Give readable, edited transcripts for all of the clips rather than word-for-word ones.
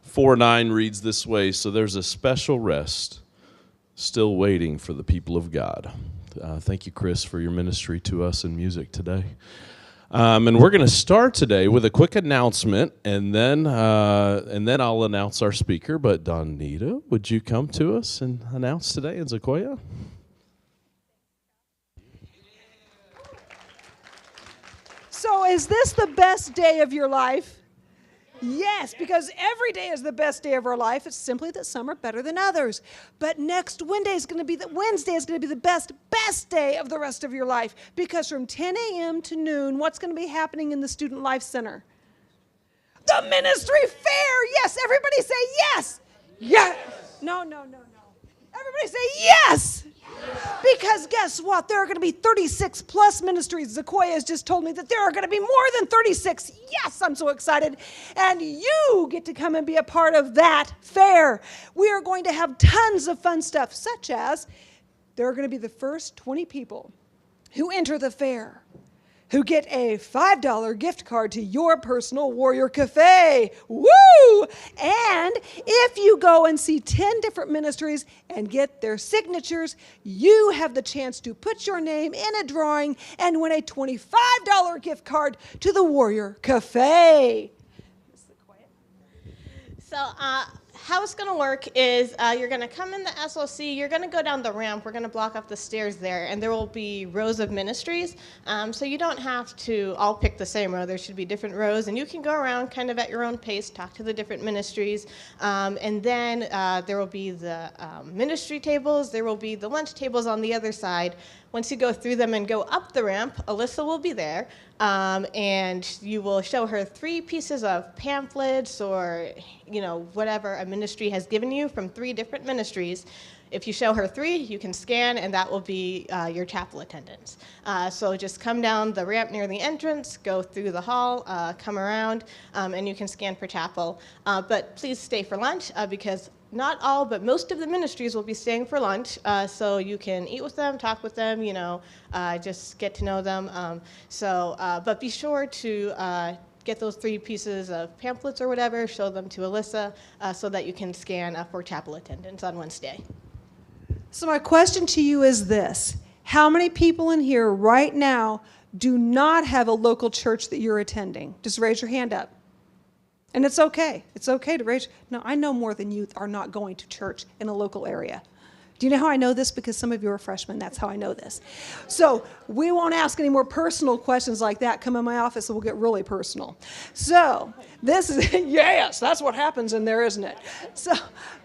4:9 reads this way, so there's a special rest still waiting for the people of God. Thank you, Chris, for your ministry to us in music today. And we're going to start today with a quick announcement, and then I'll announce our speaker. But Donita, would you come to us and announce today in Sequoia? So is this the best day of your life? Yes, because every day is the best day of our life. It's simply that some are better than others. But next Wednesday is going to be the best day of the rest of your life. Because from 10 a.m. to noon, what's going to be happening in the Student Life Center? The ministry fair. Yes, everybody say yes. Yes. No. Everybody say yes. Because guess what? There are going to be 36 plus ministries. Sequoia has just told me that there are going to be more than 36. Yes, I'm so excited. And you get to come and be a part of that fair. We are going to have tons of fun stuff, such as there are going to be the first 20 people who enter the fair who get a $5 gift card to your personal Warrior Cafe. Woo! And if you go and see 10 different ministries and get their signatures, you have the chance to put your name in a drawing and win a $25 gift card to the Warrior Cafe. So how it's going to work is you're going to come in the SOC, you're going to go down the ramp, we're going to block off the stairs there, and there will be rows of ministries. So you don't have to all pick the same row. There should be different rows, and you can go around kind of at your own pace, talk to the different ministries. And then there will be the ministry tables, there will be the lunch tables on the other side. Once you go through them and go up the ramp, Alyssa will be there, and you will show her 3 pieces of pamphlets or, whatever a ministry has given you from 3 different ministries. If you show her 3, you can scan, and that will be your chapel attendance. So just come down the ramp near the entrance, go through the hall, come around, and you can scan for chapel. But please stay for lunch because not all, but most of the ministries will be staying for lunch, so you can eat with them, talk with them, just get to know them. But be sure to get those 3 pieces of pamphlets or whatever, show them to Alyssa, so that you can scan for chapel attendance on Wednesday. So my question to you is this. How many people in here right now do not have a local church that you're attending? Just raise your hand up. And it's okay. It's okay to raise. No, I know more than you are not going to church in a local area. Do you know how I know this? Because some of you are freshmen. That's how I know this. So we won't ask any more personal questions like that. Come in my office and we'll get really personal. So this is, yes, that's what happens in there, isn't it? So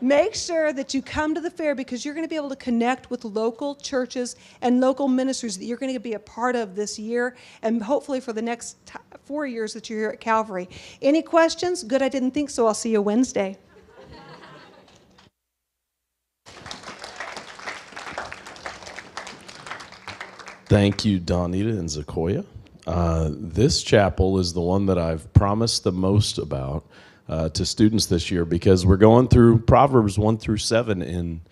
make sure that you come to the fair because you're going to be able to connect with local churches and local ministries that you're going to be a part of this year and hopefully for the next 4 years that you're here at Calvary. Any questions? Good, I didn't think so. I'll see you Wednesday. Thank you, Donita and Sequoia. This chapel is the one that I've promised the most about to students this year because we're going through Proverbs 1 through 7 in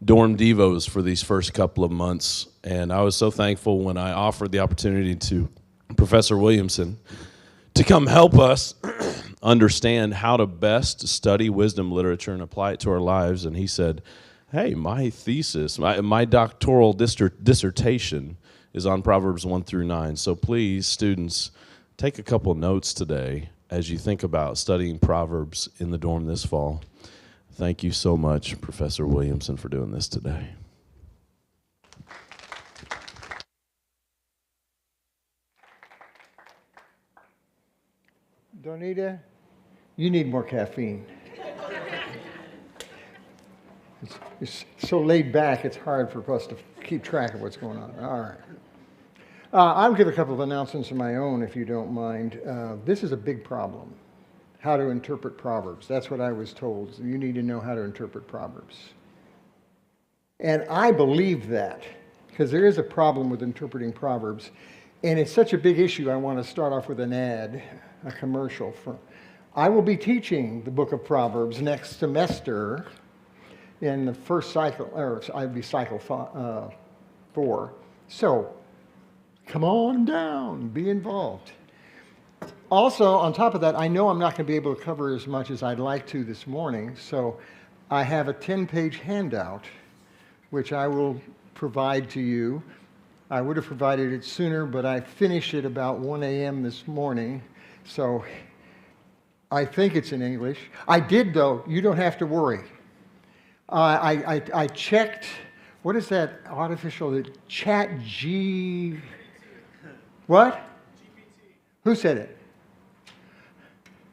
dorm devos for these first couple of months. And I was so thankful when I offered the opportunity to Professor Williamson to come help us understand how to best study wisdom literature and apply it to our lives. And he said, hey, my thesis, my doctoral dissertation is on Proverbs 1 through 9. So please, students, take a couple notes today as you think about studying Proverbs in the dorm this fall. Thank you so much, Professor Williamson, for doing this today. Donita, you need more caffeine. It's so laid back, it's hard for us to keep track of what's going on. All right. I'll give a couple of announcements of my own, if you don't mind. This is a big problem, how to interpret Proverbs. That's what I was told. You need to know how to interpret Proverbs. And I believe that, because there is a problem with interpreting Proverbs. And it's such a big issue, I want to start off with an ad, a commercial. I will be teaching the book of Proverbs next semester in the first cycle, or I'd be cycle 4. So, come on down, be involved. Also, on top of that, I know I'm not going to be able to cover as much as I'd like to this morning, so I have a 10-page handout, which I will provide to you. I would have provided it sooner, but I finished it about 1 a.m. this morning, so I think it's in English. I did, though. You don't have to worry. I checked, what is that artificial, chat G, what? GPT. Who said it?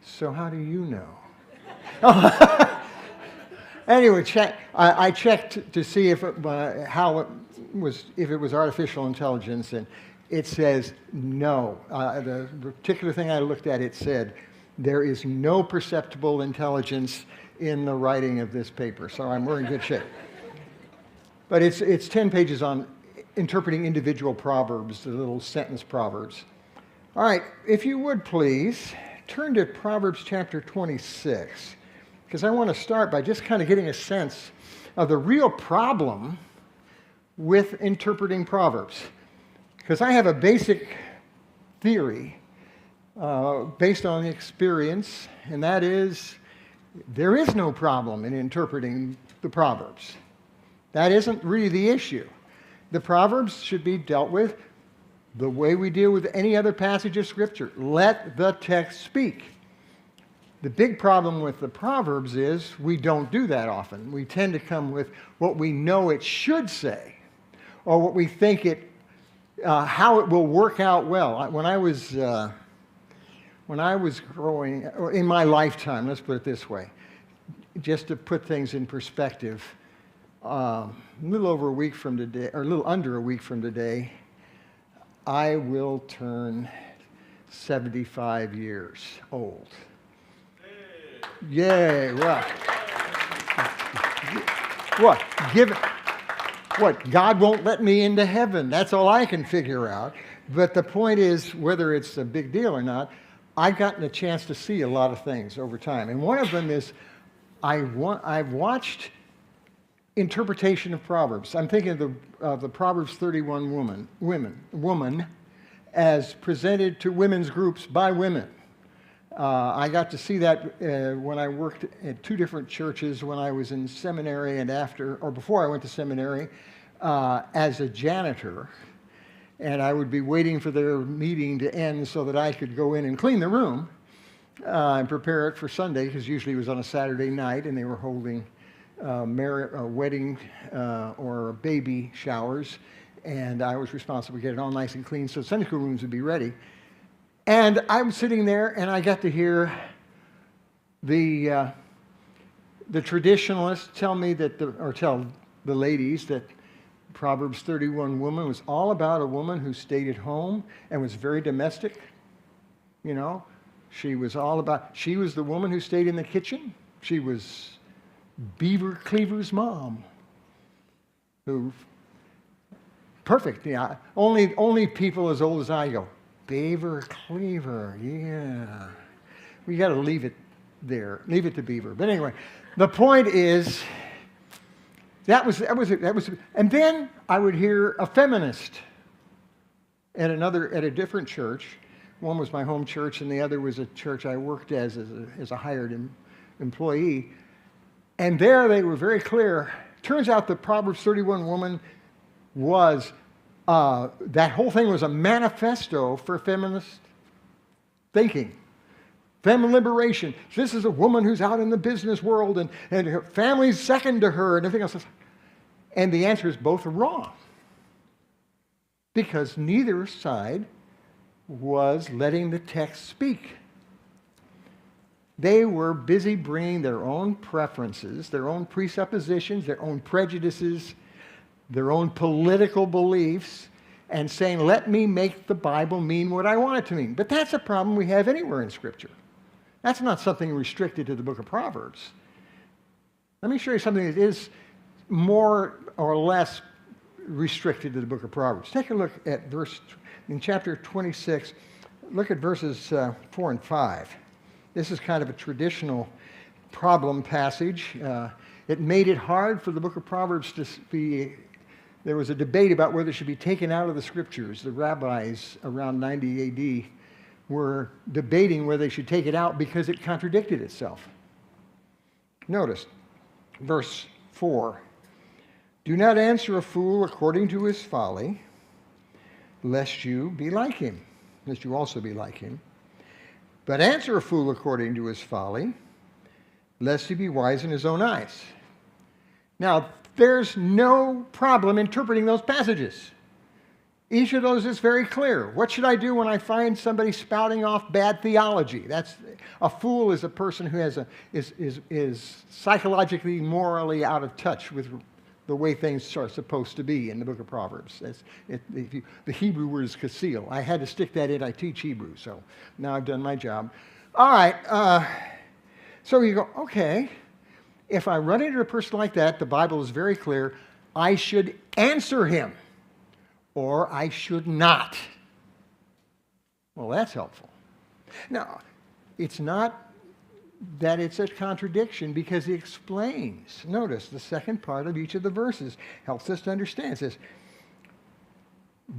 So how do you know? Anyway, I checked to see if if it was artificial intelligence, and it says no. The particular thing I looked at, it said there is no perceptible intelligence in the writing of this paper, so we're in good shape. But it's 10 pages on interpreting individual proverbs, the little sentence proverbs. All right, if you would please turn to Proverbs chapter 26, because I want to start by just kind of getting a sense of the real problem with interpreting Proverbs. Because I have a basic theory based on experience, and that is there is no problem in interpreting the Proverbs. That isn't really the issue. The Proverbs should be dealt with the way we deal with any other passage of Scripture. Let the text speak. The big problem with the Proverbs is we don't do that often. We tend to come with what we know it should say, or what we think how it will work out well. When I was growing, or in my lifetime, let's put it this way, just to put things in perspective, a little over a week from today, or a little under a week from today, I will turn 75 years old. Yay! Well, what? What? God won't let me into heaven. That's all I can figure out. But the point is, whether it's a big deal or not, I've gotten a chance to see a lot of things over time, and one of them is I've watched interpretation of Proverbs. I'm thinking of the Proverbs 31 woman as presented to women's groups by women. I got to see that when I worked at two different churches when I was in seminary and before I went to seminary as a janitor. And I would be waiting for their meeting to end so that I could go in and clean the room and prepare it for Sunday, because usually it was on a Saturday night and they were holding wedding or baby showers, and I was responsible to get it all nice and clean so Sunday school rooms would be ready. And I'm sitting there, and I got to hear the traditionalists tell the ladies that Proverbs 31 woman was all about a woman who stayed at home and was very domestic. You know, she was the woman who stayed in the kitchen. She was Beaver Cleaver's mom. Perfect, yeah. Only people as old as I go, Beaver Cleaver, yeah. We got to leave it there. Leave it to Beaver. But anyway, the point is, that was, and then I would hear a feminist at a different church. One was my home church, and the other was a church I worked as a hired employee. And there they were very clear. Turns out the Proverbs 31 woman was, that whole thing was a manifesto for feminist thinking. Feminine liberation. This is a woman who's out in the business world, and her family's second to her, and everything else. And the answer is both are wrong. Because neither side was letting the text speak. They were busy bringing their own preferences, their own presuppositions, their own prejudices, their own political beliefs, and saying, let me make the Bible mean what I want it to mean. But that's a problem we have anywhere in Scripture. That's not something restricted to the book of Proverbs. Let me show you something that is more or less restricted to the book of Proverbs. Take a look at in chapter 26, look at verses 4 and 5. This is kind of a traditional problem passage. It made it hard for the book of Proverbs to be. There was a debate about whether it should be taken out of the Scriptures. The rabbis around 90 AD were debating whether they should take it out because it contradicted itself. Notice, verse 4. Do not answer a fool according to his folly, lest you be like him, lest you also be like him. But answer a fool according to his folly, lest he be wise in his own eyes. Now, there's no problem interpreting those passages. Each of those is very clear. What should I do when I find somebody spouting off bad theology? A fool is a person who is psychologically, morally out of touch with the way things are supposed to be in the book of Proverbs. The Hebrew word is kasil. I had to stick that in. I teach Hebrew, so now I've done my job. All right, so you go, okay, if I run into a person like that, the Bible is very clear, I should answer him, or I should not. Well, that's helpful. Now, it's not that it's a contradiction because he explains. Notice the second part of each of the verses helps us to understand. It says,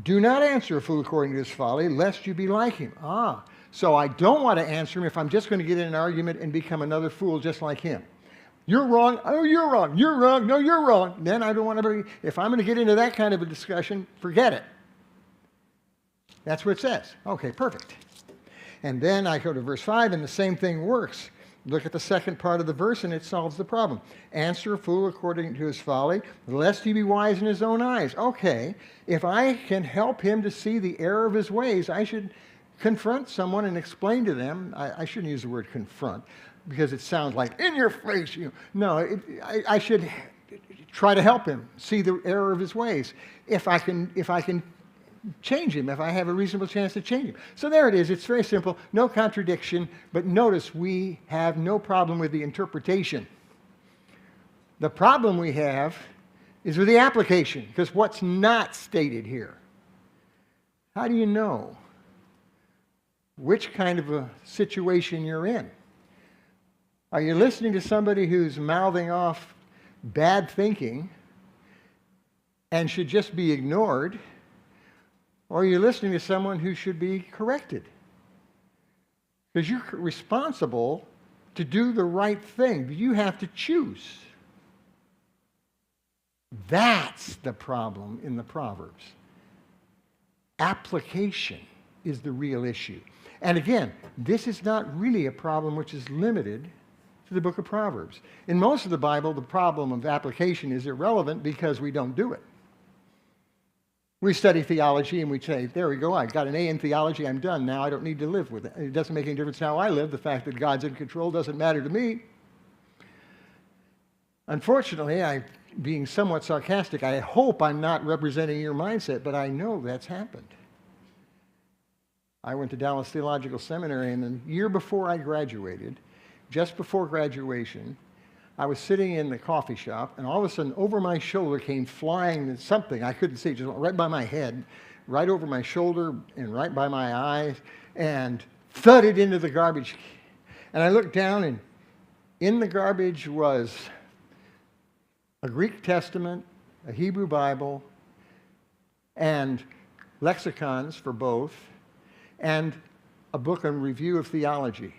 do not answer a fool according to his folly, lest you be like him. So I don't want to answer him if I'm just going to get in an argument and become another fool just like him. You're wrong. Oh, you're wrong. You're wrong. No, you're wrong. Then I don't want to be, if I'm going to get into that kind of a discussion, forget it. That's what it says. Okay, perfect. And then I go to verse 5, and the same thing works. Look at the second part of the verse, and it solves the problem. Answer a fool according to his folly, lest he be wise in his own eyes. Okay, if I can help him to see the error of his ways, I should confront someone and explain to them. I shouldn't use the word confront, because it sounds like in your face. No, I should try to help him see the error of his ways. If I can change him, if I have a reasonable chance to change him. So there it is. It's very simple. No contradiction. But notice we have no problem with the interpretation. The problem we have is with the application, because what's not stated here? How do you know which kind of a situation you're in? Are you listening to somebody who's mouthing off bad thinking and should just be ignored? Or are you listening to someone who should be corrected? Because you're responsible to do the right thing. You have to choose. That's the problem in the Proverbs. Application is the real issue. And again, this is not really a problem which is limited to the book of Proverbs. In most of the Bible, the problem of application is irrelevant because we don't do it. We study theology and we say, there we go, I got an A in theology, I'm done. Now I don't need to live with it. It doesn't make any difference how I live. The fact that God's in control doesn't matter to me. Unfortunately, being somewhat sarcastic, I hope I'm not representing your mindset, but I know that's happened. I went to Dallas Theological Seminary, and the year before I graduated, just before graduation, I was sitting in the coffee shop, and all of a sudden, over my shoulder came flying something I couldn't see, just went right by my head, right over my shoulder, and right by my eyes, and thudded into the garbage. And I looked down, and in the garbage was a Greek Testament, a Hebrew Bible, and lexicons for both, and a book on review of theology.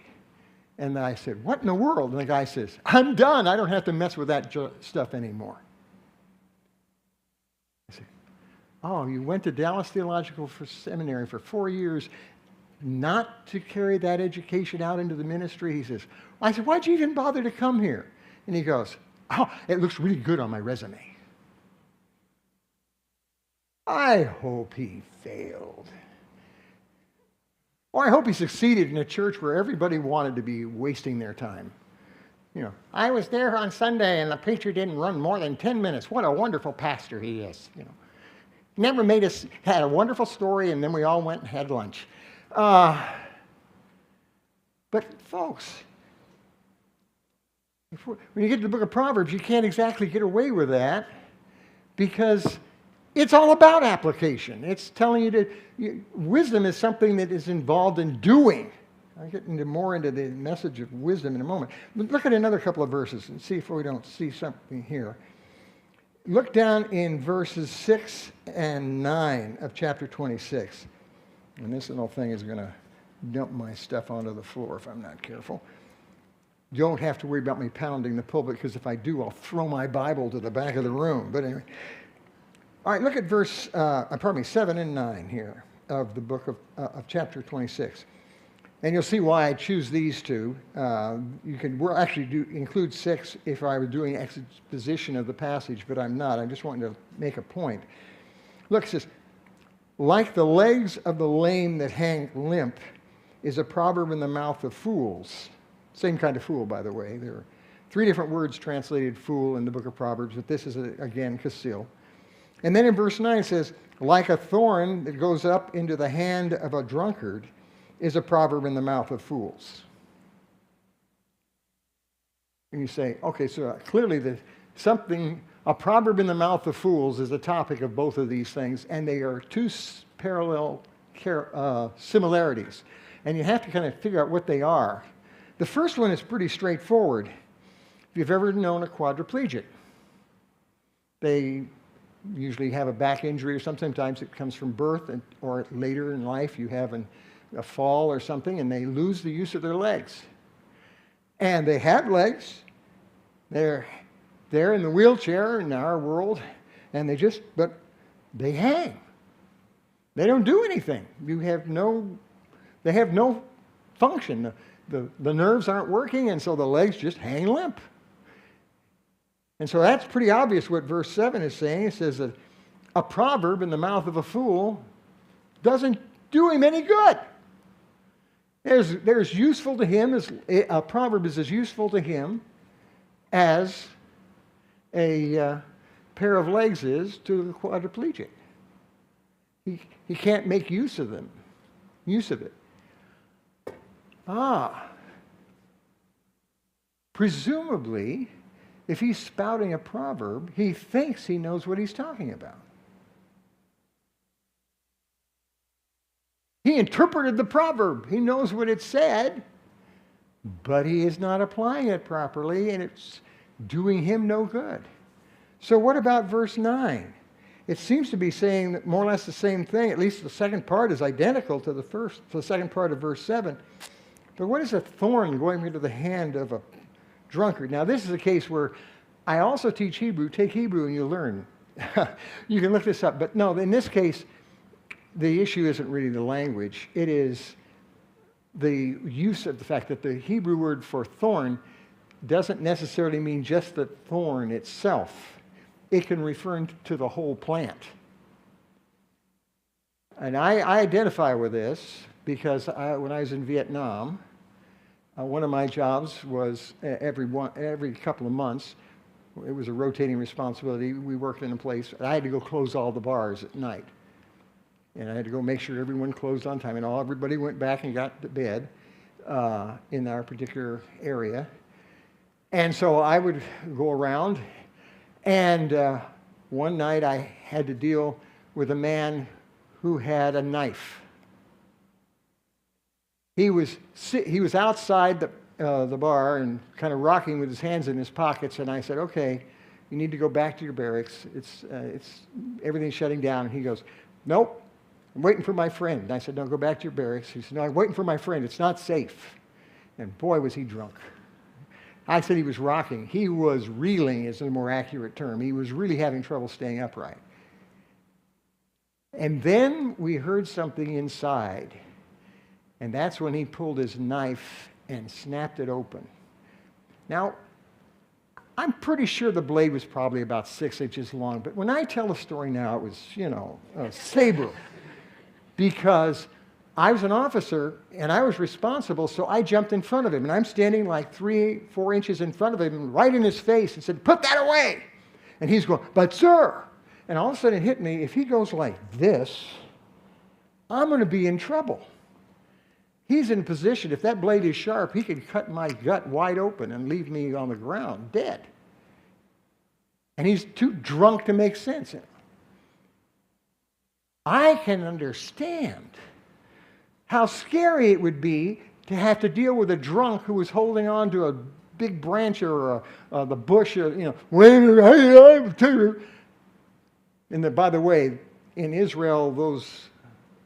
And I said, what in the world? And the guy says, I'm done. I don't have to mess with that stuff anymore. I said, oh, you went to Dallas Theological Seminary for 4 years not to carry that education out into the ministry? He says, I said, why'd you even bother to come here? And he goes, oh, it looks really good on my resume. I hope he failed. Or I hope he succeeded in a church where everybody wanted to be wasting their time. You know, I was there on Sunday and the preacher didn't run more than 10 minutes. What a wonderful pastor he is. You know, never made us, had a wonderful story, and then we all went and had lunch. But folks, when you get to the book of Proverbs, you can't exactly get away with that because it's all about application. It's telling you wisdom is something that is involved in doing. I'll get more into the message of wisdom in a moment. But look at another couple of verses and see if we don't see something here. Look down in verses 6 and 9 of chapter 26. And this little thing is going to dump my stuff onto the floor if I'm not careful. You don't have to worry about me pounding the pulpit, because if I do, I'll throw my Bible to the back of the room. But anyway. All right, look at verse, 7 and 9 here of the book of chapter 26. And you'll see why I choose these two. We'll actually include 6 if I were doing exposition of the passage, but I'm not. I'm just wanting to make a point. Look, it says, like the legs of the lame that hang limp is a proverb in the mouth of fools. Same kind of fool, by the way. There are 3 different words translated fool in the book of Proverbs, but this is, again, kasil. And then in verse 9 it says, like a thorn that goes up into the hand of a drunkard is a proverb in the mouth of fools. And you say, okay, so clearly a proverb in the mouth of fools is the topic of both of these things, and they are 2 parallel similarities. And you have to kind of figure out what they are. The first one is pretty straightforward. If you've ever known a quadriplegic, they usually have a back injury, or sometimes it comes from birth, or later in life you have a fall or something, and they lose the use of their legs. And they have legs. They're in the wheelchair in our world, and but they hang. They don't do anything. They have no function. The nerves aren't working, and so the legs just hang limp. And so that's pretty obvious what verse 7 is saying. It says that a proverb in the mouth of a fool doesn't do him any good. There's useful to him, a proverb is as useful to him as a pair of legs is to the quadriplegic. He can't make use of it. Presumably, if he's spouting a proverb, he thinks he knows what he's talking about. He interpreted the proverb. He knows what it said, but he is not applying it properly, and it's doing him no good. So what about verse 9? It seems to be saying more or less the same thing. At least the second part is identical to the second part of verse 7. But what is a thorn going into the hand of a drunkard? Now, this is a case where I also teach Hebrew. Take Hebrew and you'll learn. You can look this up. But no, in this case, the issue isn't really the language. It is the use of the fact that the Hebrew word for thorn doesn't necessarily mean just the thorn itself. It can refer to the whole plant. And I identify with this because when I was in Vietnam, one of my jobs was every couple of months. It was a rotating responsibility. We worked in a place. I had to go close all the bars at night. And I had to go make sure everyone closed on time. And everybody went back and got to bed in our particular area. And so I would go around. And one night I had to deal with a man who had a knife. He was outside the bar and kind of rocking with his hands in his pockets, and I said, "Okay, you need to go back to your barracks. It's everything's shutting down." And he goes, "Nope, I'm waiting for my friend." And I said, "No, go back to your barracks." He said, "No, I'm waiting for my friend. It's not safe." And boy, was he drunk. I said he was rocking. He was reeling is a more accurate term. He was really having trouble staying upright. And then we heard something inside. And that's when he pulled his knife and snapped it open. Now, I'm pretty sure the blade was probably about 6 inches long. But when I tell the story now, it was, a saber. Because I was an officer, and I was responsible, so I jumped in front of him. And I'm standing like 3-4 inches in front of him, right in his face, and said, "Put that away!" And he's going, "But sir!" And all of a sudden it hit me, if he goes like this, I'm going to be in trouble. He's in a position, if that blade is sharp, he could cut my gut wide open and leave me on the ground dead. And he's too drunk to make sense. I can understand how scary it would be to have to deal with a drunk who was holding on to a big branch or the bush, And by the way, in Israel, those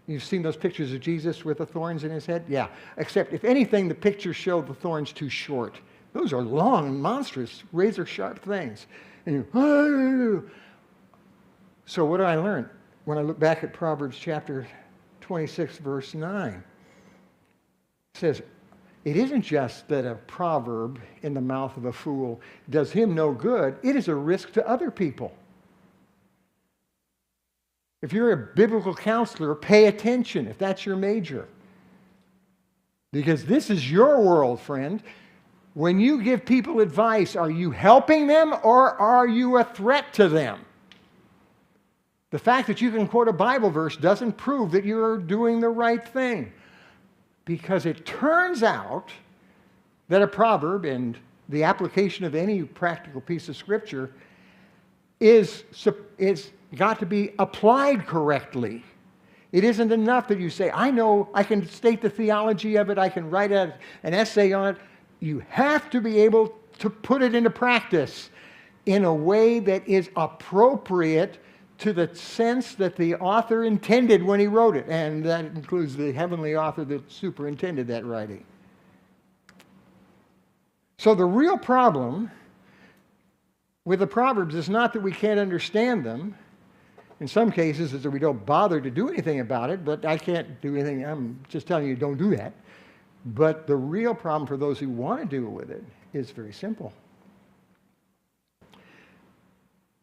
You've seen those pictures of Jesus with the thorns in his head? Yeah. Except, if anything, the pictures show the thorns too short. Those are long, monstrous, razor-sharp things. And you, oh. So what do I learn when I look back at Proverbs chapter 26, verse 9? It says, it isn't just that a proverb in the mouth of a fool does him no good. It is a risk to other people. If you're a biblical counselor, pay attention if that's your major. Because this is your world, friend. When you give people advice, are you helping them or are you a threat to them? The fact that you can quote a Bible verse doesn't prove that you're doing the right thing. Because it turns out that a proverb and the application of any practical piece of Scripture is got to be applied correctly. It isn't enough that you say, I know, I can state the theology of it, I can write an essay on it. You have to be able to put it into practice in a way that is appropriate to the sense that the author intended when he wrote it. And that includes the heavenly author that superintended that writing. So the real problem with the Proverbs is not that we can't understand them. In some cases, it's that we don't bother to do anything about it, but I can't do anything. I'm just telling you, don't do that. But the real problem for those who want to deal with it is very simple.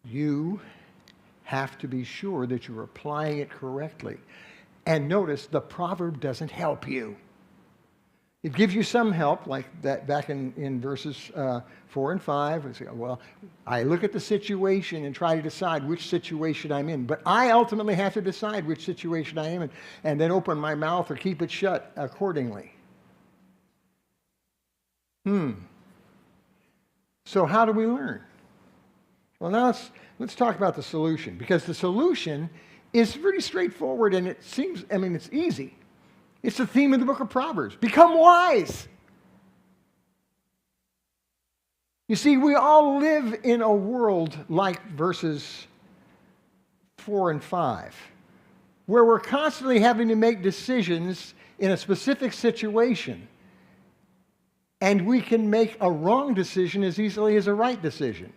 You have to be sure that you're applying it correctly. And notice, the proverb doesn't help you. It gives you some help, like that back in verses 4 and 5. And say, well, I look at the situation and try to decide which situation I'm in. But I ultimately have to decide which situation I am in and then open my mouth or keep it shut accordingly. So how do we learn? Well, now let's talk about the solution, because the solution is pretty straightforward and it seems, it's easy. It's the theme of the book of Proverbs. Become wise. You see, we all live in a world like verses 4 and 5, where we're constantly having to make decisions in a specific situation, and we can make a wrong decision as easily as a right decision.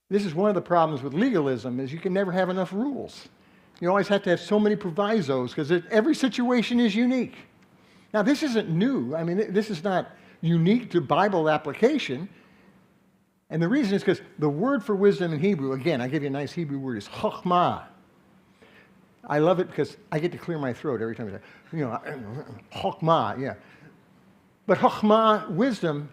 This is one of the problems with legalism, is you can never have enough rules. You always have to have so many provisos, because every situation is unique. Now, this isn't new. This is not unique to Bible application. And the reason is because the word for wisdom in Hebrew, again, I give you a nice Hebrew word, is chokhmah. I love it because I get to clear my throat every time I say, chokhmah, yeah. But chokhmah, wisdom,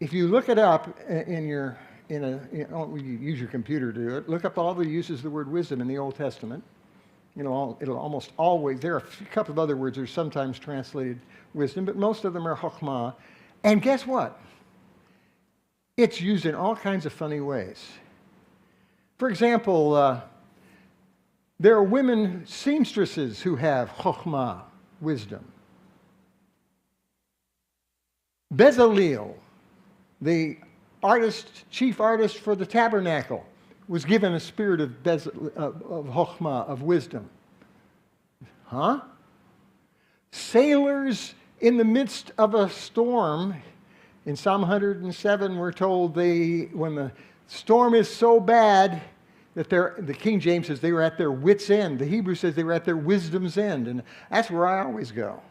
if you look it up you use your computer to do it, look up all the uses of the word wisdom in the Old Testament. It'll almost always, there are a couple of other words that are sometimes translated wisdom, but most of them are chokhmah. And guess what? It's used in all kinds of funny ways. For example, there are women seamstresses who have chokhmah, wisdom. Bezalel, the chief artist for the tabernacle, was given a spirit of chokhmah, of wisdom. Sailors in the midst of a storm, in Psalm 107, we're told when the storm is so bad that the King James says they were at their wits' end. The Hebrew says they were at their wisdom's end. And that's where I always go.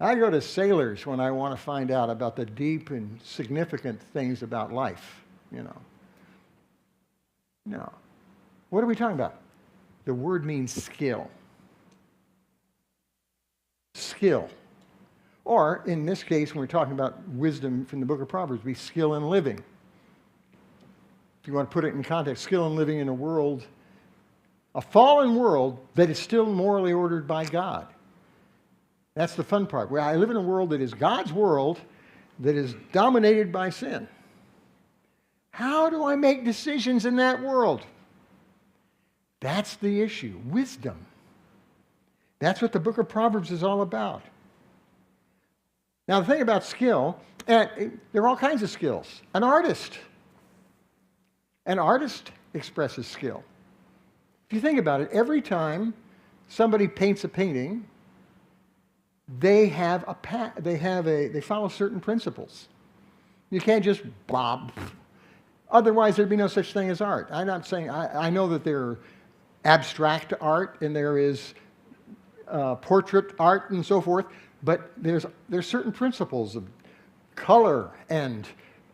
I go to sailors when I want to find out about the deep and significant things about life, No. What are we talking about? The word means skill. Skill. Or, in this case, when we're talking about wisdom from the book of Proverbs, be skill in living. If you want to put it in context, skill in living in a fallen world that is still morally ordered by God. That's the fun part. Where I live in a world that is God's world that is dominated by sin. How do I make decisions in that world? That's the issue. Wisdom. That's what the book of Proverbs is all about. Now, the thing about skill, there are all kinds of skills. An artist expresses skill. If you think about it, every time somebody paints a painting, they follow certain principles. You can't just blob. Otherwise, there'd be no such thing as art. I'm not saying, I know that there are abstract art and there is portrait art and so forth, but there's certain principles of color and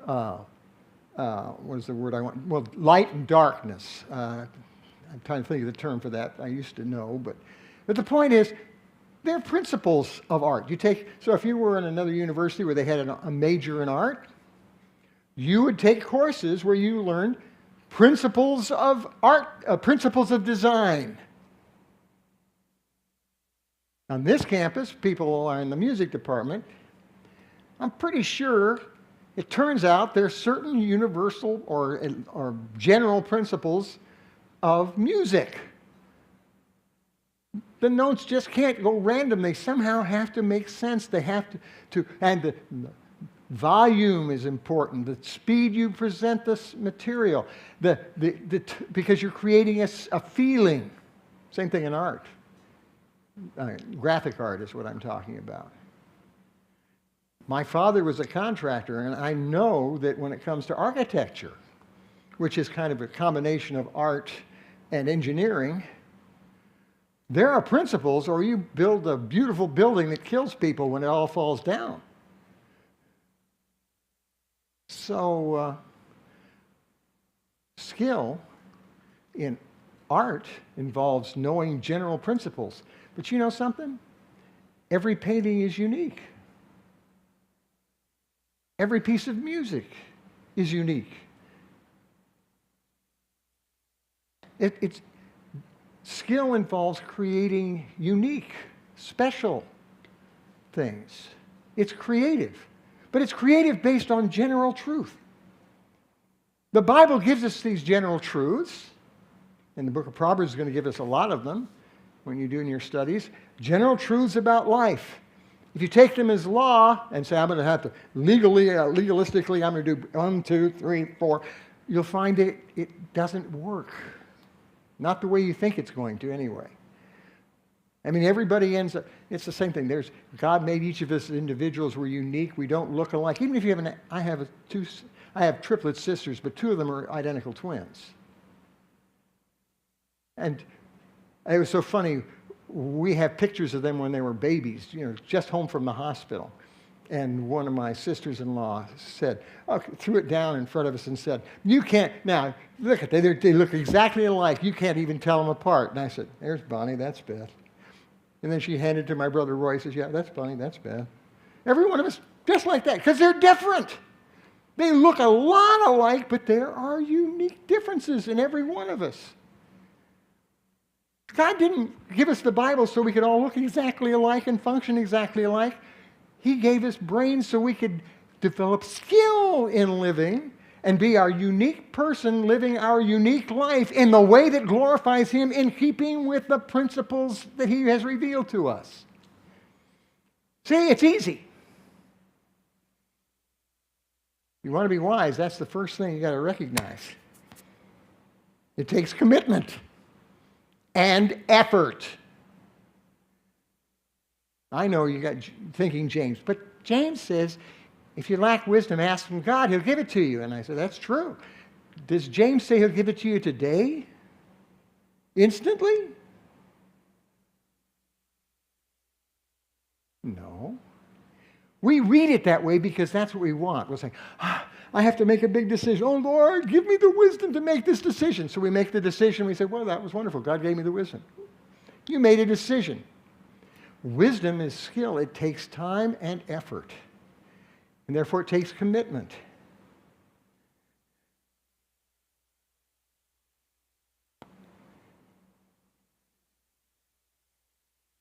what is the word I want? Well, light and darkness. I'm trying to think of the term for that. I used to know, but the point is, there are principles of art. So if you were in another university where they had a major in art, you would take courses where you learned principles of art, principles of design. On this campus, people are in the music department. I'm pretty sure it turns out there's certain universal or general principles of music. The notes just can't go random. They somehow have to make sense. They have to and the volume is important. The speed you present this material. Because you're creating a feeling. Same thing in art. Graphic art is what I'm talking about. My father was a contractor, and I know that when it comes to architecture, which is kind of a combination of art and engineering, there are principles, or you build a beautiful building that kills people when it all falls down. So, skill in art involves knowing general principles. But you know something? Every painting is unique. Every piece of music is unique. Skill involves creating unique, special things. It's creative, but it's creative based on general truth. The Bible gives us these general truths, and the book of Proverbs is going to give us a lot of them when you're doing your studies. General truths about life. If you take them as law and say, I'm going to have to legalistically, I'm going to do 1, 2, 3, 4, you'll find it doesn't work. Not the way you think it's going to anyway. I mean, everybody ends up, it's the same thing. God made each of us individuals. We're unique. We don't look alike. Even if you have I have triplet sisters, but 2 of them are identical twins. And it was so funny. We have pictures of them when they were babies, just home from the hospital. And one of my sisters-in-law threw it down in front of us and said, you can't, now, look at them, they look exactly alike. You can't even tell them apart. And I said, there's Bonnie, that's Beth. And then she handed it to my brother Roy. He says, yeah, that's Bonnie, that's Beth. Every one of us, just like that, because they're different. They look a lot alike, but there are unique differences in every one of us. God didn't give us the Bible so we could all look exactly alike and function exactly alike. He gave us brains so we could develop skill in living and be our unique person living our unique life in the way that glorifies Him in keeping with the principles that He has revealed to us. See, it's easy. You want to be wise, that's the first thing you got to recognize. It takes commitment and effort. I know you got thinking James, but James says, if you lack wisdom, ask from God, He'll give it to you. And I said, that's true. Does James say He'll give it to you today? Instantly? No. We read it that way because that's what we want. We'll say, I have to make a big decision. Oh, Lord, give me the wisdom to make this decision. So we make the decision. We say, well, that was wonderful. God gave me the wisdom. You made a decision. Wisdom is skill. It takes time and effort. And therefore, it takes commitment.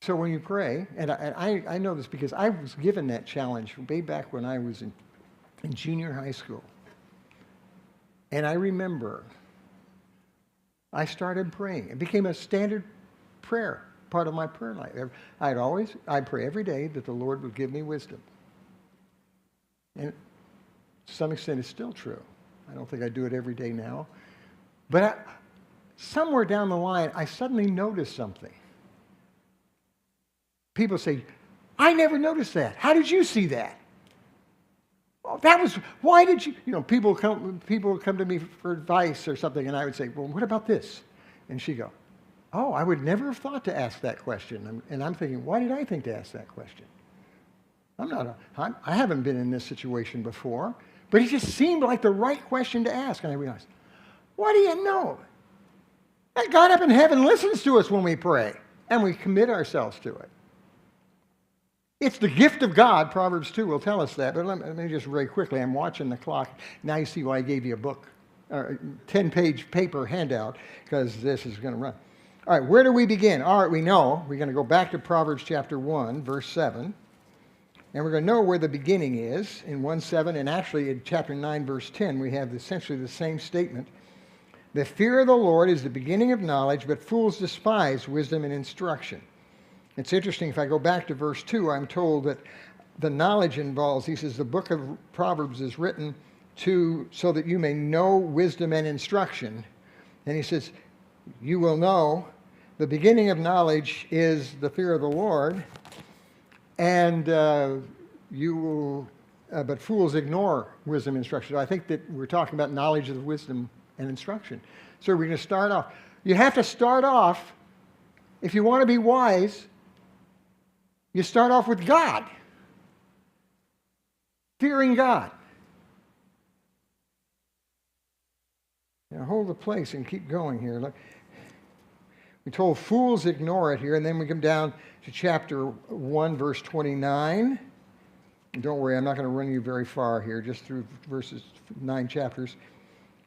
So when you pray, and I know this because I was given that challenge way back when I was in junior high school. And I remember I started praying. It became a standard prayer, part of my prayer life. I'd pray every day that the Lord would give me wisdom. And to some extent, it's still true. I don't think I do it every day now. But somewhere down the line, I suddenly noticed something. people say, I never noticed that. How did you see that? Well, why did you, people would come to me for advice or something, and I would say, well, what about this? And she'd go, oh, I would never have thought to ask that question. And I'm thinking, why did I think to ask that question? I haven't been in this situation before, but it just seemed like the right question to ask. And I realized, what do you know? That God up in heaven listens to us when we pray, and we commit ourselves to it. It's the gift of God. Proverbs 2 will tell us that. But let me just very quickly, I'm watching the clock. Now you see why I gave you a book, 10-page paper handout, because this is going to run. All right, where do we begin? All right, we know we're going to go back to Proverbs chapter 1, verse 7. And we're going to know where the beginning is in 1:7. And actually in chapter 9, verse 10, we have essentially the same statement. The fear of the Lord is the beginning of knowledge, but fools despise wisdom and instruction. It's interesting, if I go back to verse 2, I'm told that the knowledge involves, he says, the book of Proverbs is written so that you may know wisdom and instruction. And he says, you will know the beginning of knowledge is the fear of the Lord, and but fools ignore wisdom and instruction. So I think that we're talking about knowledge of wisdom and instruction. So we're going to start off. You have to start off, if you want to be wise, you start off with God. Fearing God. Now hold the place and keep going here. Look. We're told fools ignore it here, and then we come down to chapter 1, verse 29. And don't worry, I'm not going to run you very far here, just through verses 9 chapters.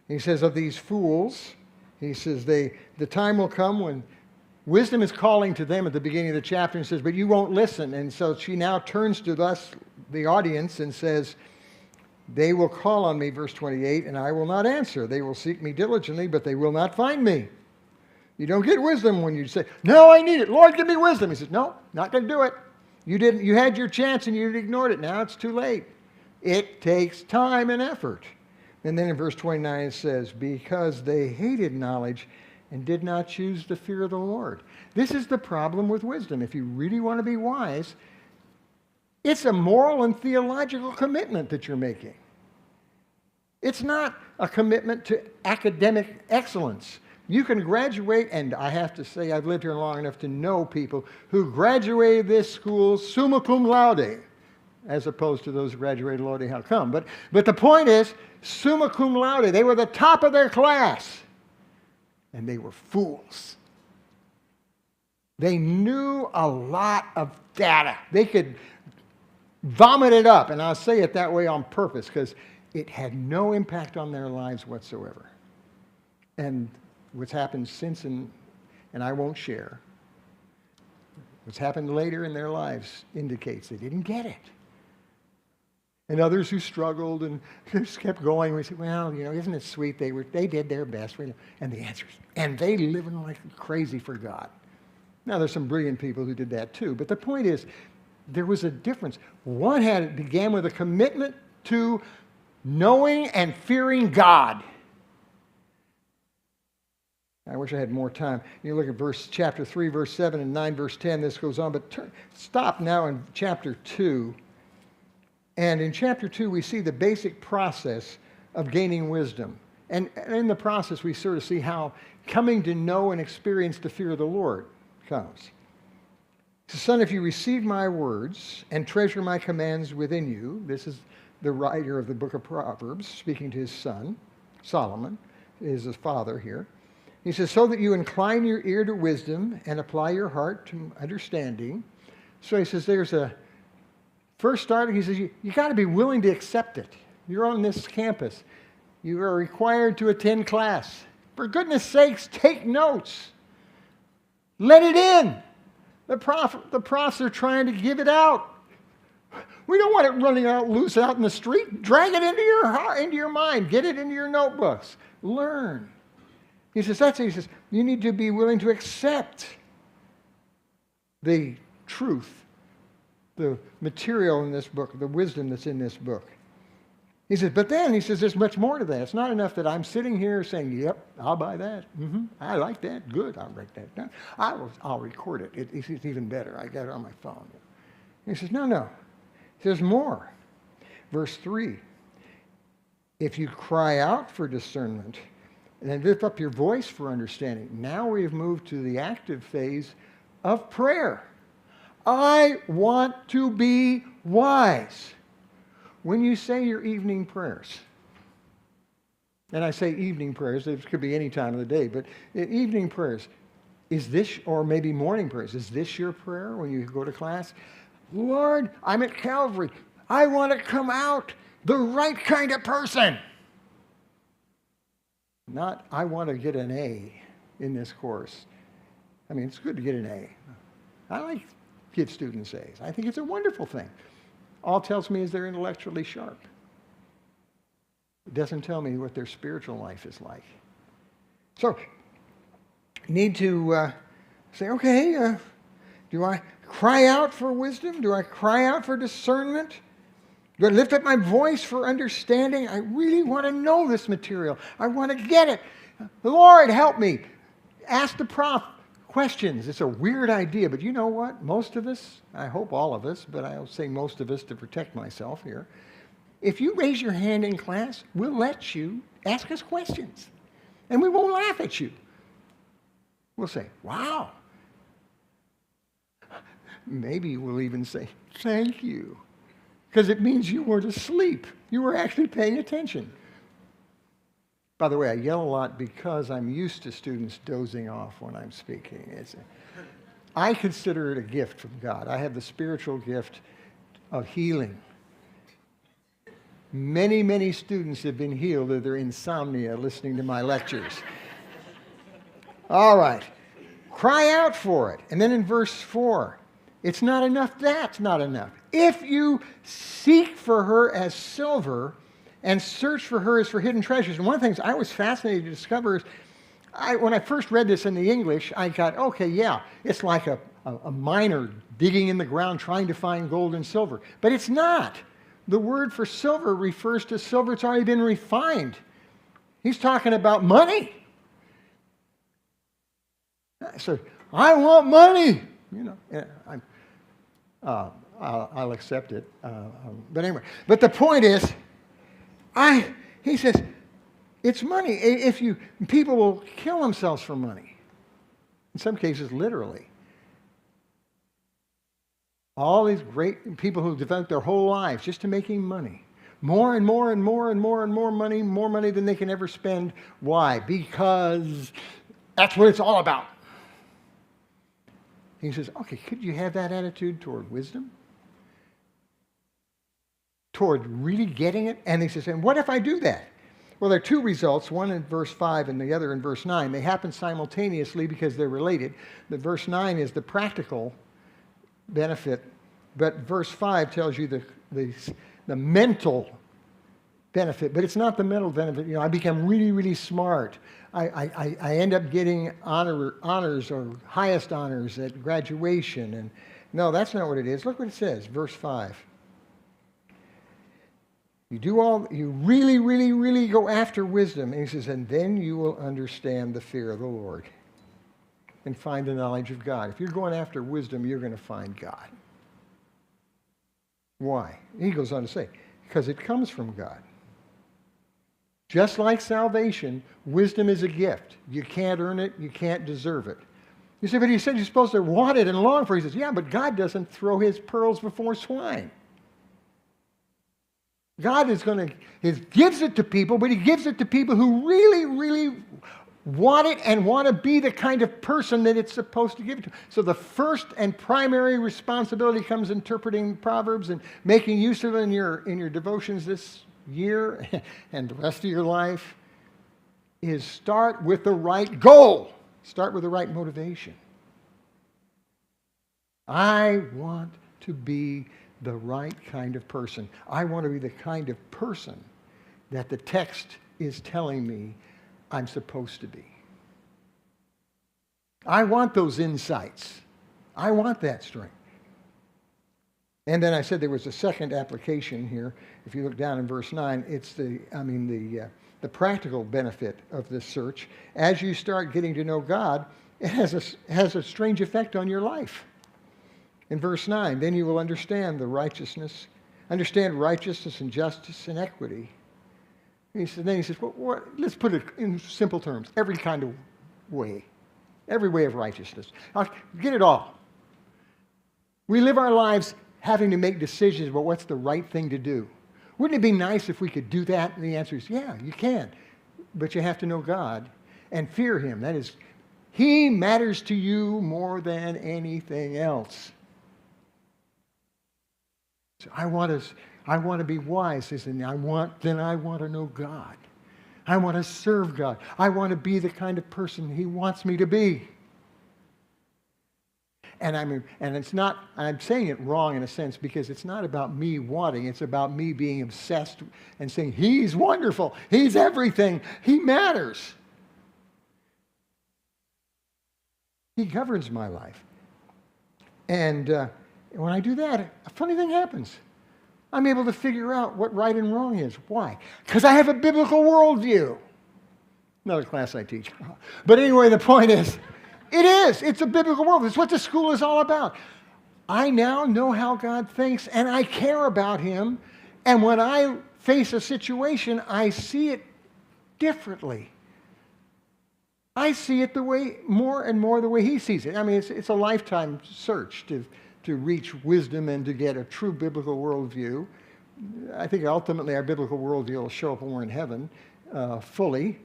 He says of these fools, he says the time will come when wisdom is calling to them at the beginning of the chapter and says, but you won't listen. And so she now turns to us, the audience, and says, they will call on me, verse 28, and I will not answer. They will seek me diligently, but they will not find me. You don't get wisdom when you say, no, I need it. Lord, give me wisdom. He says, no, not going to do it. You had your chance and you ignored it. Now it's too late. It takes time and effort. And then in verse 29 it says, because they hated knowledge and did not choose the fear of the Lord. This is the problem with wisdom. If you really want to be wise, it's a moral and theological commitment that you're making. It's not a commitment to academic excellence. You can graduate, and I have to say I've lived here long enough to know people who graduated this school summa cum laude, as opposed to those who graduated laude how come. But the point is, summa cum laude, they were the top of their class, and they were fools. They knew a lot of data. They could vomit it up, and I'll say it that way on purpose, because it had no impact on their lives whatsoever. And what's happened since, and I won't share, what's happened later in their lives indicates they didn't get it. And others who struggled and just kept going, we say, well, isn't it sweet? They did their best. And the answer is, and they living like crazy for God. Now, there's some brilliant people who did that too, but the point is, there was a difference. One began with a commitment to knowing and fearing God. I wish I had more time. You look at chapter 3, verse 7, and 9, verse 10. This goes on, but stop now in chapter 2. And in chapter 2, we see the basic process of gaining wisdom. And in the process, we sort of see how coming to know and experience the fear of the Lord comes. He says, son, if you receive my words and treasure my commands within you, this is the writer of the book of Proverbs speaking to his son, Solomon, is his father here. He says, so that you incline your ear to wisdom and apply your heart to understanding. So he says there's a first starting, he says, you got to be willing to accept it. You're on this campus. You are required to attend class. For goodness sakes, take notes. Let it in. The profs are trying to give it out. We don't want it running out loose out in the street. Drag it into your heart, into your mind. Get it into your notebooks. Learn. He says, you need to be willing to accept the truth, the material in this book, the wisdom that's in this book. He says, but then, he says, there's much more to that. It's not enough that I'm sitting here saying, yep, I'll buy that. I like that. Good, I'll write that down. I'll record it. It's even better. I got it on my phone. He says, no. There's more. Verse 3, if you cry out for discernment and then lift up your voice for understanding. Now we have moved to the active phase of prayer. I want to be wise. When you say your evening prayers, and I say evening prayers, it could be any time of the day, but evening prayers, is this, or maybe morning prayers, is this your prayer when you go to class? Lord, I'm at Calvary. I want to come out the right kind of person. Not, I want to get an A in this course. I mean, it's good to get an A. I like give students A's. I think it's a wonderful thing. All it tells me is they're intellectually sharp. It doesn't tell me what their spiritual life is like. So, need to say, okay, do I cry out for wisdom? Do I cry out for discernment? Do I lift up my voice for understanding? I really want to know this material. I want to get it. Lord, help me. Ask the prof questions. It's a weird idea, but you know what? Most of us, I hope all of us, but I'll say most of us to protect myself here. If you raise your hand in class, we'll let you ask us questions. And we won't laugh at you. We'll say, wow. Maybe we'll even say, thank you. Because it means you weren't asleep. You were actually paying attention. By the way, I yell a lot because I'm used to students dozing off when I'm speaking. I consider it a gift from God. I have the spiritual gift of healing. Many, many students have been healed of their insomnia listening to my lectures. All right. Cry out for it. And then in verse 4, it's not enough. That's not enough. If you seek for her as silver and search for her as for hidden treasures. And one of the things I was fascinated to discover is, when I first read this in the English, I thought, okay, yeah, it's like a miner digging in the ground trying to find gold and silver. But it's not. The word for silver refers to silver that's already been refined. He's talking about money. So, I want money. You know, I'll accept it. But anyway, but the point is, he says, it's money. People will kill themselves for money. In some cases, literally. All these great people who devote their whole lives just to making money. More and more and more and more and more money than they can ever spend. Why? Because that's what it's all about. He says, okay, could you have that attitude toward wisdom? Toward really getting it? And he says, and what if I do that? Well, there are two results, one in verse 5 and the other in verse 9. They happen simultaneously because they're related. The verse 9 is the practical benefit, but verse 5 tells you the mental benefit, but it's not the mental benefit. You know, I become really, really smart. I end up getting honors or highest honors at graduation. And no, that's not what it is. Look what it says, verse 5. You really, really, really go after wisdom. And he says, and then you will understand the fear of the Lord and find the knowledge of God. If you're going after wisdom, you're going to find God. Why? He goes on to say, because it comes from God. Just like salvation, wisdom is a gift. You can't earn it. You can't deserve it. You say, but he said you're supposed to want it and long for it. He says, yeah, but God doesn't throw his pearls before swine. God he gives it to people, but he gives it to people who really, really want it and want to be the kind of person that it's supposed to give it to. So the first and primary responsibility comes interpreting Proverbs and making use of it in your devotions this year and the rest of your life is start with the right goal. Start with the right motivation. I want to be the right kind of person. I want to be the kind of person that the text is telling me I'm supposed to be. I want those insights. I want that strength. And then I said there was a second application here. If you look down in verse 9, it's the practical benefit of this search. As you start getting to know God, it has a strange effect on your life. In verse 9, then you will understand righteousness and justice and equity. Then he says, well, let's put it in simple terms. Every kind of way. Every way of righteousness. Now, get it all. We live our lives having to make decisions about what's the right thing to do. Wouldn't it be nice if we could do that? And the answer is, yeah, you can. But you have to know God and fear Him. That is, He matters to you more than anything else. So I want to be wise. I want to know God. I want to serve God. I want to be the kind of person He wants me to be. And I'm saying it wrong in a sense because it's not about me wanting, it's about me being obsessed and saying, He's wonderful, He's everything, He matters. He governs my life. And when I do that, a funny thing happens. I'm able to figure out what right and wrong is. Why? Because I have a biblical worldview. Another class I teach. But anyway, the point is, it is. It's a biblical worldview. It's what the school is all about. I now know how God thinks, and I care about Him. And when I face a situation, I see it differently. I see it more and more the way He sees it. I mean, it's a lifetime search to reach wisdom and to get a true biblical worldview. I think ultimately our biblical worldview will show up when we're in heaven fully.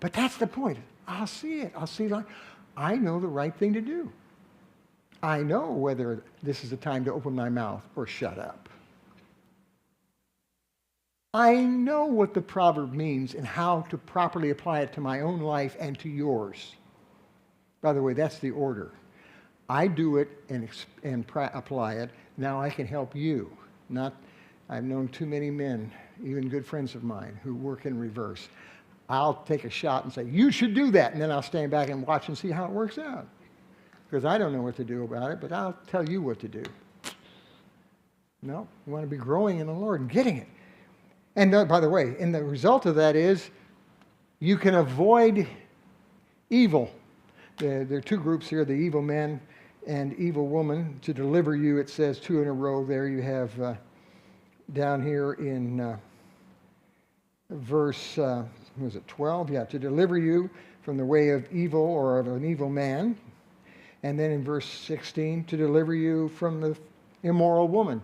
But that's the point. I'll see it. I'll see, I know the right thing to do. I know whether this is the time to open my mouth or shut up. I know what the proverb means and how to properly apply it to my own life and to yours. By the way, that's the order. I do it and apply it. Now I can help you. I've known too many men, even good friends of mine, who work in reverse. I'll take a shot and say, you should do that. And then I'll stand back and watch and see how it works out. Because I don't know what to do about it, but I'll tell you what to do. No, we want to be growing in the Lord and getting it. And by the way, and the result of that is you can avoid evil. There are two groups here, the evil men and evil woman. To deliver you, it says two in a row there. You have down here in verse, was it 12? Yeah, to deliver you from the way of evil or of an evil man. And then in verse 16, to deliver you from the immoral woman.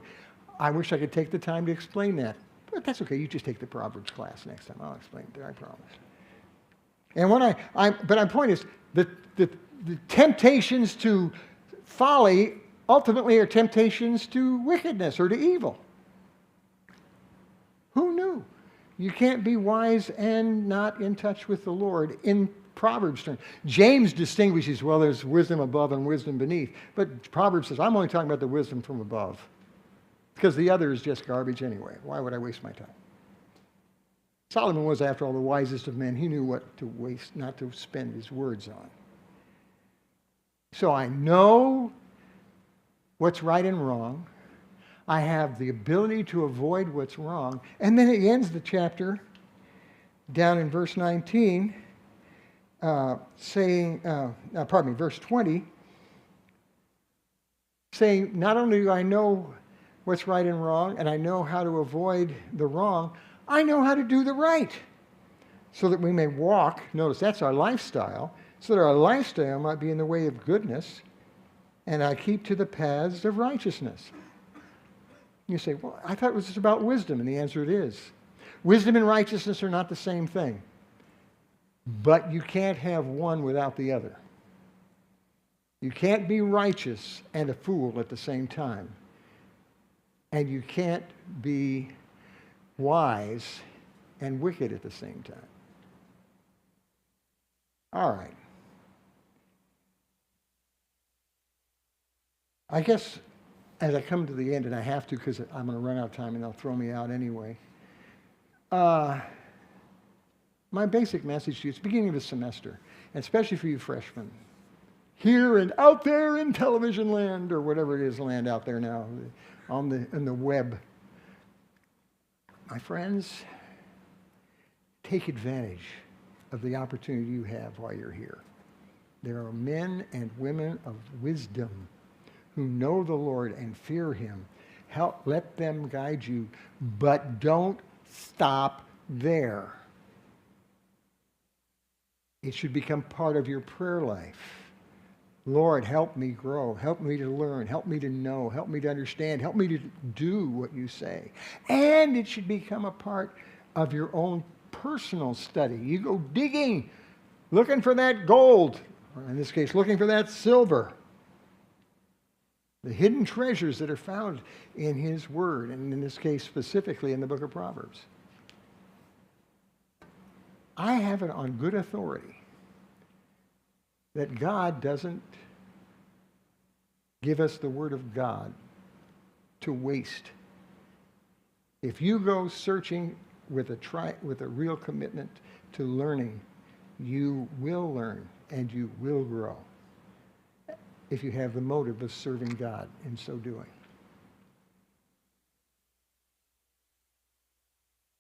I wish I could take the time to explain that. But that's okay. You just take the Proverbs class next time. I'll explain it there, I promise. And but my point is, the temptations to folly ultimately are temptations to wickedness or to evil. Who knew? You can't be wise and not in touch with the Lord in Proverbs terms. James distinguishes, well, there's wisdom above and wisdom beneath. But Proverbs says, I'm only talking about the wisdom from above. Because the other is just garbage anyway. Why would I waste my time? Solomon was, after all, the wisest of men. He knew what to waste, not to spend his words on. So I know what's right and wrong. I have the ability to avoid what's wrong. And then he ends the chapter down in verse 19, verse 20, saying, not only do I know what's right and wrong, and I know how to avoid the wrong, I know how to do the right, so that we may walk, notice that's our lifestyle, so that our lifestyle might be in the way of goodness, and I keep to the paths of righteousness. You say, well, I thought it was just about wisdom, and the answer it is. Wisdom and righteousness are not the same thing, but you can't have one without the other. You can't be righteous and a fool at the same time. And you can't be wise and wicked at the same time. All right. I guess as I come to the end, and I have to because I'm going to run out of time and they'll throw me out anyway. My basic message to you, it's the beginning of the semester, and especially for you freshmen. here and out there in television land, or whatever it is land out there now, in the web. My friends, take advantage of the opportunity you have while you're here. There are men and women of wisdom who know the Lord and fear him. Let them guide you, but don't stop there. It should become part of your prayer life. Lord, help me grow. Help me to learn. Help me to know. Help me to understand. Help me to do what you say. And it should become a part of your own personal study. You go digging, looking for that gold, or in this case, looking for that silver. The hidden treasures that are found in his word, and in this case specifically in the book of Proverbs. I have it on good authority that God doesn't give us the word of God to waste. If you go searching with a real commitment to learning, you will learn and you will grow, if you have the motive of serving God in so doing.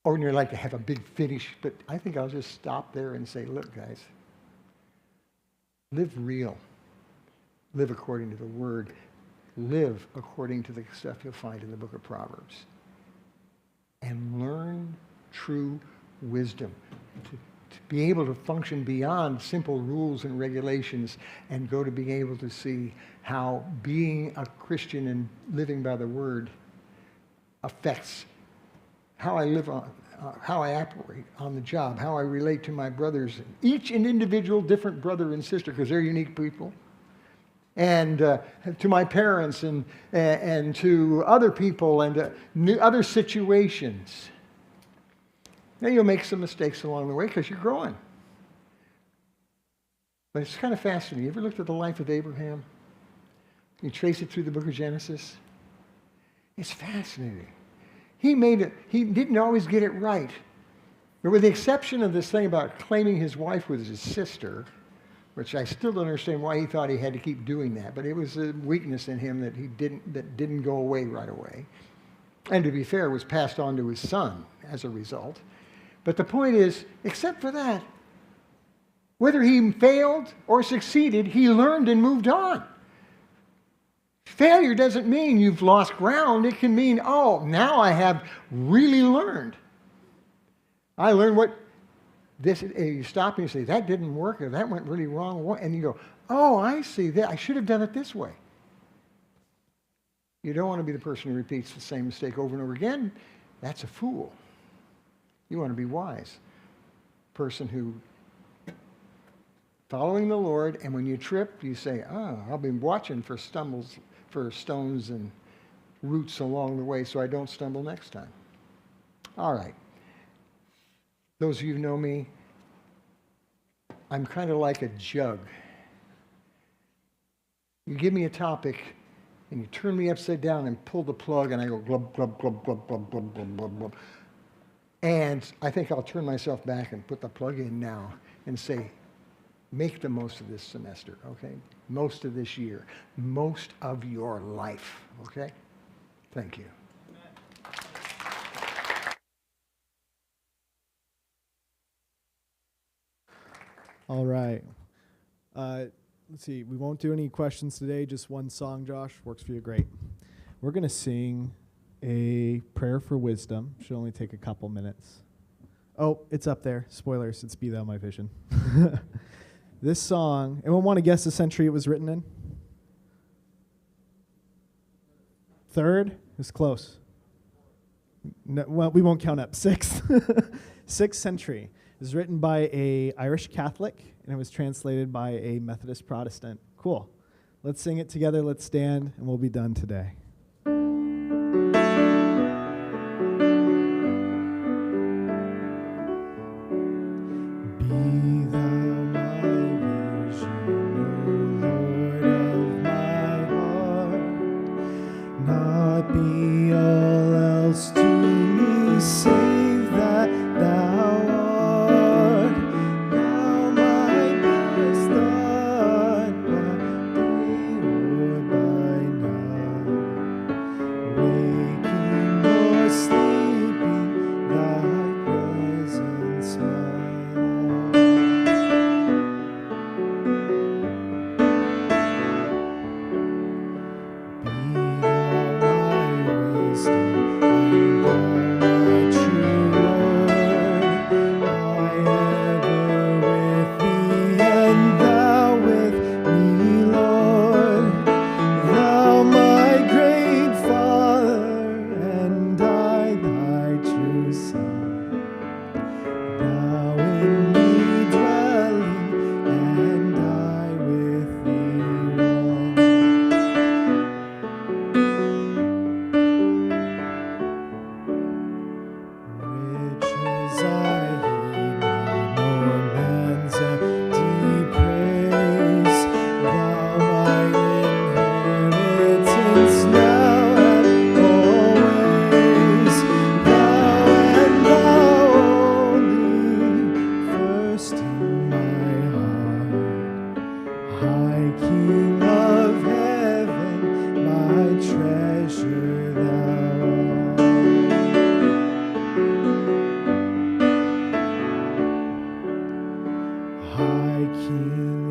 Ordinarily, like to have a big finish, but I think I'll just stop there and say, look, guys, live real. Live according to the Word. Live according to the stuff you'll find in the book of Proverbs. And learn true wisdom. To be able to function beyond simple rules and regulations and go to being able to see how being a Christian and living by the Word affects how I live on, how I operate on the job, how I relate to my brothers, each an individual different brother and sister, because they're unique people, and to my parents and to other people and other situations. Now you'll make some mistakes along the way because you're growing. But it's kind of fascinating. You ever looked at the life of Abraham? You trace it through the book of Genesis. It's fascinating. He didn't always get it right. But with the exception of this thing about claiming his wife was his sister, which I still don't understand why he thought he had to keep doing that, but it was a weakness in him that didn't go away right away. And to be fair, was passed on to his son as a result. But the point is, except for that, whether he failed or succeeded, he learned and moved on. Failure doesn't mean you've lost ground. It can mean, oh, now I have really learned. I learned what this, you stop and you say, that didn't work, or that went really wrong. And you go, oh, I see that. I should have done it this way. You don't want to be the person who repeats the same mistake over and over again. That's a fool. You want to be wise. Person who following the Lord, and when you trip, you say, oh, I'll be watching for stones and roots along the way so I don't stumble next time. All right. Those of you who know me, I'm kind of like a jug. You give me a topic, and you turn me upside down and pull the plug, and I go glub, glub, glub, glub, glub, glub, glub, glub, glub. And I think I'll turn myself back and put the plug in now and say, make the most of this semester, okay? Most of this year. Most of your life, okay? Thank you. All right. Let's see. We won't do any questions today. Just one song, Josh. Works for you great. We're going to sing a prayer for wisdom. Should only take a couple minutes. Oh, it's up there. Spoilers. It's Be Thou My Vision. This song, anyone want to guess the century it was written in? Third? It's close. No, well, we won't count up. Sixth. 6th century. It was written by an Irish Catholic, and it was translated by a Methodist Protestant. Cool. Let's sing it together. Let's stand, and we'll be done today. like you.